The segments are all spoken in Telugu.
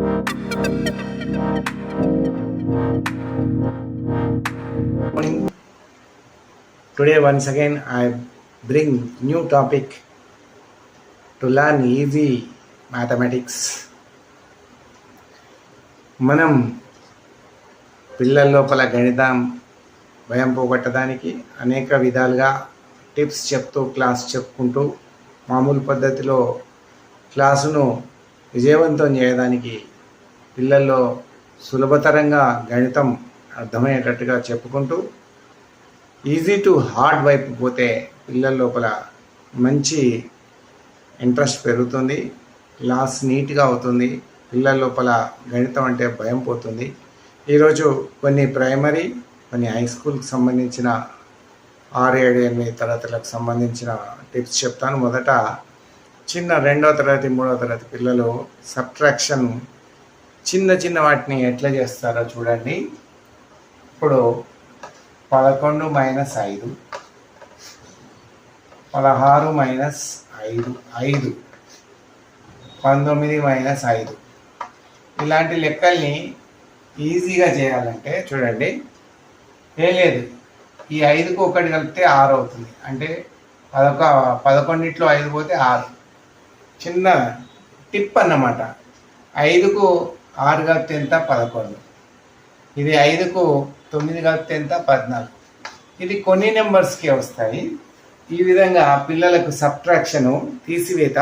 Morning. Today once again I bring new topic to learn easy mathematics. మనం పిల్లల లోపల గణితం భయం పోగొట్టడానికి అనేక విధాలుగా టిప్స్ చెప్తూ క్లాస్ చెప్పుకుంటూ మామూలు పద్ధతిలో క్లాసును విజయవంతం చేయడానికి పిల్లల్లో సులభతరంగా గణితం అర్థమయ్యేటట్టుగా చెప్పుకుంటూ ఈజీ టు హార్డ్ వైపు పోతే పిల్లల లోపల మంచి ఇంట్రెస్ట్ పెరుగుతుంది, క్లాస్ నీట్గా అవుతుంది, పిల్లల లోపల గణితం అంటే భయం పోతుంది. ఈరోజు కొన్ని ప్రైమరీ కొన్ని హై స్కూల్కి సంబంధించిన 6, 7, 8 తరగతులకు సంబంధించిన టిప్స్ చెప్తాను. మొదట చిన్న 2వ తరగతి 3వ తరగతి పిల్లలు సబ్ట్రాక్షన్ చిన్న వాటిని ఎట్లా చేస్తారో చూడండి. ఇప్పుడు 11 - 5, 16 - 5, 5, 19 - 5 ఇలాంటి లెక్కల్ని ఈజీగా చేయాలంటే చూడండి, లేదు ఈ 5కు 1 కలిపితే 6 అవుతుంది. అంటే అదొక 11లో 5 పోతే 6. చిన్న టిప్ అన్నమాట. 5కు 6 కలిపితే ఎంత? 11. ఇది 5కు 9 కలిపితే ఎంత? 14. ఇది కొన్ని నెంబర్స్కే వస్తాయి. ఈ విధంగా పిల్లలకు సబ్ట్రాక్షను తీసివేత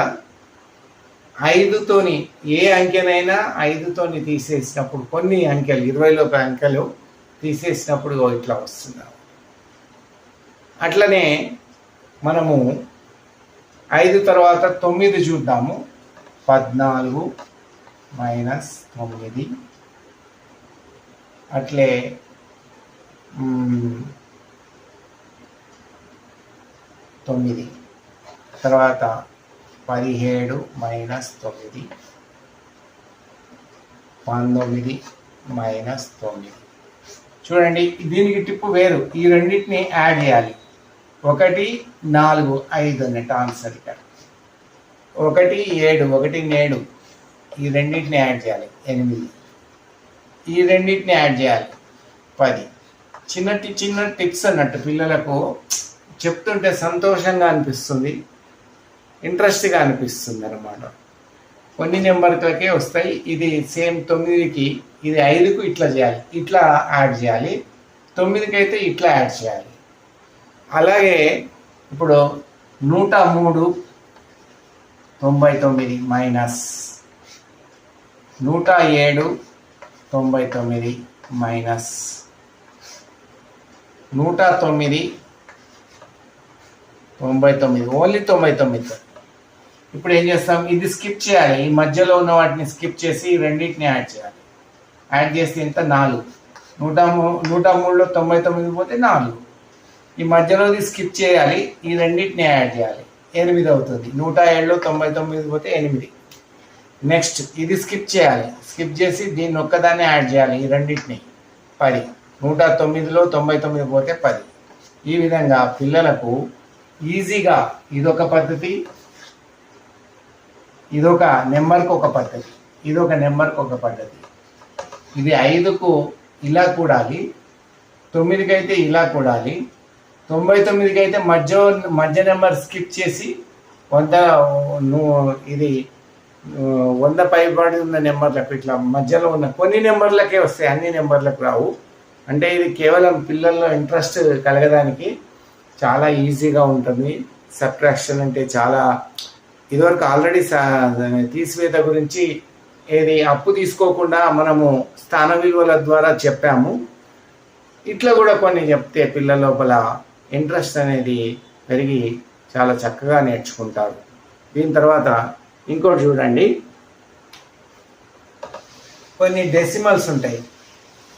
5తోని ఏ అంకెనైనా 5తోని తీసేసినప్పుడు కొన్ని అంకెలు 20లోపు అంకెలు తీసేసినప్పుడు ఇట్లా వస్తున్నాం. అట్లనే మనము 5 తర్వాత 9 చూద్దాము. 14 - 9, అట్లే 9 తర్వాత 17 - 9, 19 - 9. చూడండి, దీనికి టిప్పు వేరు. ఈ రెండింటిని యాడ్ చేయాలి. 1, 4, 5 అన్నట్టు ఆన్సర్ ఇక్కడ. 1, 7, 1, 7 ఈ రెండింటిని యాడ్ చేయాలి. 8 ఈ రెండింటిని యాడ్ చేయాలి. 10. చిన్న టిప్స్ అన్నట్టు పిల్లలకు చెప్తుంటే సంతోషంగా అనిపిస్తుంది, ఇంట్రెస్ట్గా అనిపిస్తుంది అన్నమాట. కొన్ని నెంబర్లకే వస్తాయి. ఇది సేమ్ 9కి, ఇది 5కు ఇట్లా చేయాలి, ఇట్లా యాడ్ చేయాలి. 9కి అయితే ఇట్లా యాడ్ చేయాలి. అలాగే ఇప్పుడు 103 - 99 మైనస్ 107 - 99 మైనస్ 109 - 99 ఓన్లీ 99. ఇప్పుడు ఏం చేస్తాం? ఇది స్కిప్ చేయాలి. ఈ మధ్యలో ఉన్న వాటిని స్కిప్ చేసి రెండింటిని యాడ్ చేయాలి. యాడ్ చేస్తే ఎంత? 4. 103లో 99 పోతే 4. ఈ మధ్యలోది స్కిప్ చేయాలి. ఈ రెండింటిని యాడ్ చేయాలి. 8 అవుతుంది. 107లో 99 పోతే 8. నెక్స్ట్ ఇది స్కిప్ చేయాలి. స్కిప్ చేసి దీన్ని ఒక్కదాన్ని యాడ్ చేయాలి. ఈ రెండింటిని 10. 109లో 99 పోతే 10. ఈ విధంగా పిల్లలకు ఈజీగా ఇదొక పద్ధతి, ఇదొక నెంబర్కి ఒక పద్ధతి, ఇదొక నెంబర్కి ఒక పద్ధతి. ఇది 5కు ఇలా కూడాలి, 9కి అయితే ఇలా కూడాలి, 99కి అయితే మధ్య నెంబర్ స్కిప్ చేసి 100 ఇది 100 పైబడి ఉన్న నెంబర్లకు ఇట్లా మధ్యలో ఉన్న కొన్ని నెంబర్లకే వస్తాయి, అన్ని నెంబర్లకు రావు. అంటే ఇది కేవలం పిల్లల్లో ఇంట్రెస్ట్ కలగడానికి చాలా ఈజీగా ఉంటుంది. సబ్ట్రాక్షన్ అంటే చాలా ఇదివరకు ఆల్రెడీ తీసివేత గురించి ఏది అప్పు తీసుకోకుండా మనము స్థాన విలువల ద్వారా చెప్పాము. ఇట్లా కూడా కొన్ని చెప్తే పిల్లల లోపల ఇంట్రెస్ట్ అనేది పెరిగి చాలా చక్కగా నేర్చుకుంటారు. దీని తర్వాత ఇంకోటి చూడండి, కొన్ని డెసిమల్స్ ఉంటాయి.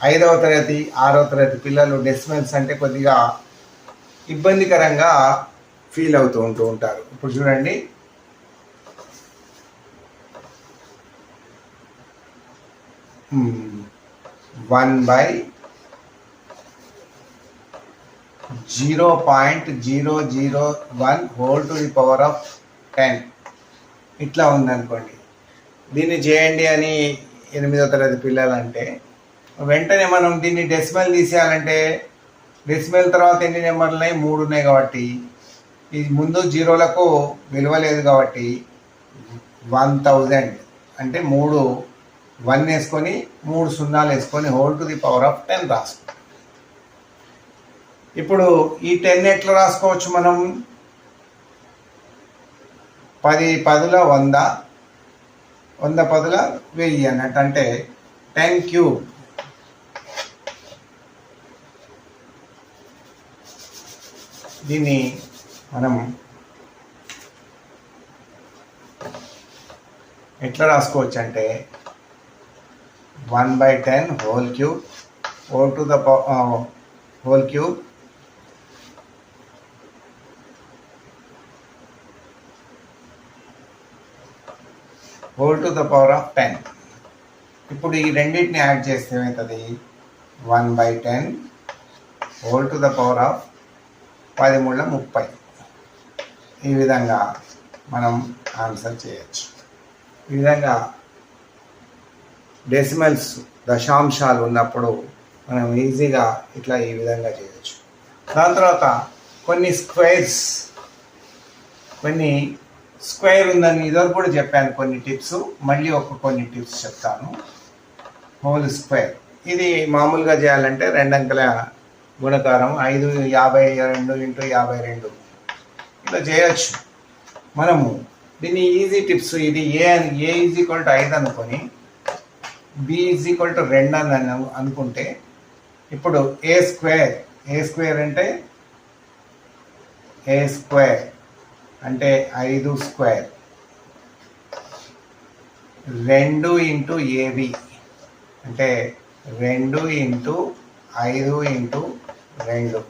5వ తరగతి 6వ తరగతి పిల్లలు డెసిమల్స్ అంటే కొద్దిగా ఇబ్బందికరంగా ఫీల్ అవుతూ ఉంటారు. ఇప్పుడు చూడండి, 1/0.001 whole to the power of 10 ఇట్లా ఉందనుకోండి. దీన్ని చేయండి అని 8వ తరగతి పిల్లలంటే వెంటనే మనం దీన్ని డెసిమల్ తీసేయాలంటే డెసిమల్ తర్వాత ఎన్ని నెంబర్లు ఉన్నాయి? 3 ఉన్నాయి కాబట్టి ఇది ముందు జీరోలకు విలువ లేదు కాబట్టి 1000 అంటే 3 1 వేసుకొని 3 సున్నాలు వేసుకొని whole to the power of 10 రాసుకో. ఇప్పుడు ఈ 10 ఎట్లా రాసుకోవచ్చు మనం? 10 10ల 100, 100 10ల 1000 అన్నట్టు. అంటే 10 క్యూబ్. దీన్ని మనం ఎట్లా రాసుకోవచ్చు అంటే 1/10 whole cube whole to the whole cube whole to the power of 10. ఇప్పుడు ఈ రెండింటిని యాడ్ చేస్తే ఏమవుతుంది? 1/10 whole to the power of 10 3 30. ఈ విధంగా మనం ఆన్సర్ చేయొచ్చు. ఈ విధంగా డెసిమల్స్ దశాంశాలు ఉన్నప్పుడు మనం ఈజీగా ఇట్లా ఈ విధంగా చేయొచ్చు. దాని తర్వాత కొన్ని స్క్వేర్ ఉందని ఇదివరకు కూడా చెప్పాను కొన్ని టిప్స్. మళ్ళీ కొన్ని టిప్స్ చెప్తాను. హోల్ స్క్వేర్ ఇది మామూలుగా చేయాలంటే 2 అంకెల గుణకారం 5 52 × 52 ఇట్లా చేయొచ్చు. మనము దీన్ని ఈజీ టిప్స్. ఇది ఏ ఈజ్ ఈక్వల్ టు 5 అనుకొని బి ఈజ్ ఈక్వల్ టు 2 అని అనుకుంటే ఇప్పుడు ఏ స్క్వేర్ అంటే ఏ స్క్వేర్ అంటే 5 స్క్వేర్ 2 × ఏబి అంటే 2 × 5 × 2.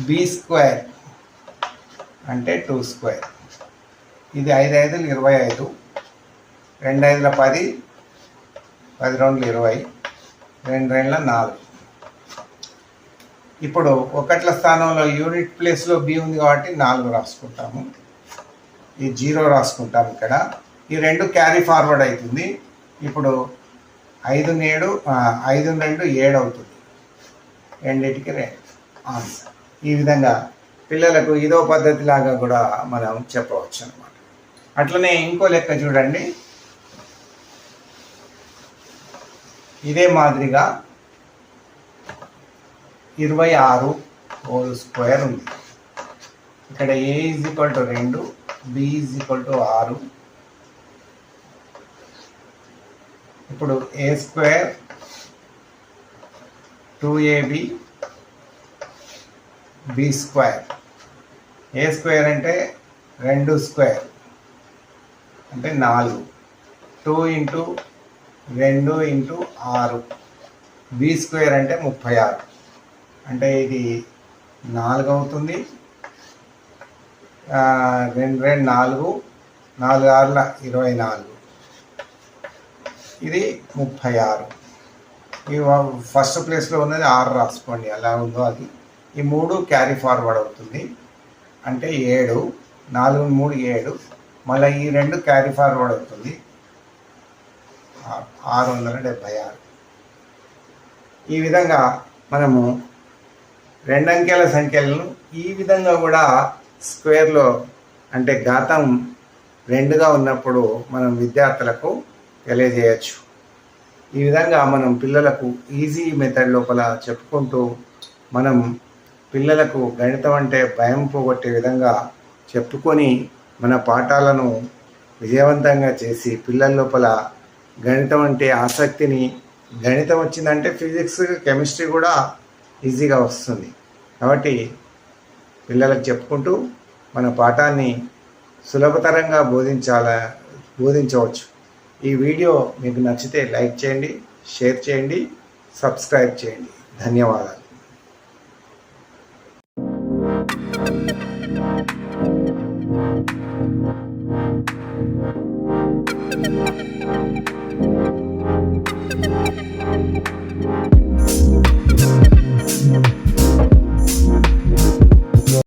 బి స్క్వేర్ అంటే 2 స్క్వేర్. ఇది 5 5లు 25, 2 5ల 10, 10 2లు 20, 2 2ల 4. ఇప్పుడు ఒకట్ల స్థానంలో యూనిట్ ప్లేస్లో బి ఉంది కాబట్టి 4 రాసుకుంటాము. ఈ 0 రాసుకుంటాము ఇక్కడ. ఈ 2 క్యారీ ఫార్వర్డ్ అవుతుంది. ఇప్పుడు 5 7 5 2 7 అవుతుంది. రెండింటికి 2 ఆన్సర్. ఈ విధంగా పిల్లలకు ఇదో పద్ధతి లాగా కూడా మనం చెప్పవచ్చు అన్నమాట. అట్లనే ఇంకో లెక్క చూడండి. ఇదే మాదిరిగా 26 హోల్ స్క్వేర్ ఉంది. ఇక్కడ A is equal to 2, B is equal to 6. ఇప్పుడు A square 2ab B square. A square అంటే 2 స్క్వేర్ అంటే 4. 2 × 2 × 6. బి స్క్వేర్ అంటే 36 అంటే ఇది 4 అవుతుంది. 2 2 4, 4 6ల 24. ఇది 36. ఈ ఫస్ట్ ప్లేస్లో ఉన్నది 6 రాసుకోండి ఎలా ఉందో అది. ఈ 3 క్యారీ ఫార్వర్డ్ అవుతుంది అంటే 7. 4 3 7. మళ్ళీ ఈ 2 క్యారీ ఫార్వర్డ్ అవుతుంది 676. ఈ విధంగా మనము 2 అంకెల సంఖ్యలను ఈ విధంగా కూడా స్క్వేర్లో అంటే ఘాతం 2గా ఉన్నప్పుడు మనం విద్యార్థులకు తెలియజేయచ్చు. ఈ విధంగా మనం పిల్లలకు ఈజీ మెథడ్ లోపల చెప్పుకుంటూ మనం పిల్లలకు గణితం అంటే భయం పోగొట్టే విధంగా చెప్పుకొని మన పాఠాలను విజయవంతంగా చేసి పిల్లల లోపల గణితం అంటే ఆసక్తిని, గణితం వచ్చిందంటే ఫిజిక్స్ కెమిస్ట్రీ కూడా ఈజీగా వస్తుంది. కాబట్టి పిల్లలకు చెప్పుకుంటూ మన పాఠాన్ని సులభతరంగా బోధించవచ్చు. ఈ వీడియో మీకు నచ్చితే లైక్ చేయండి, షేర్ చేయండి, సబ్స్క్రైబ్ చేయండి. ధన్యవాదాలు.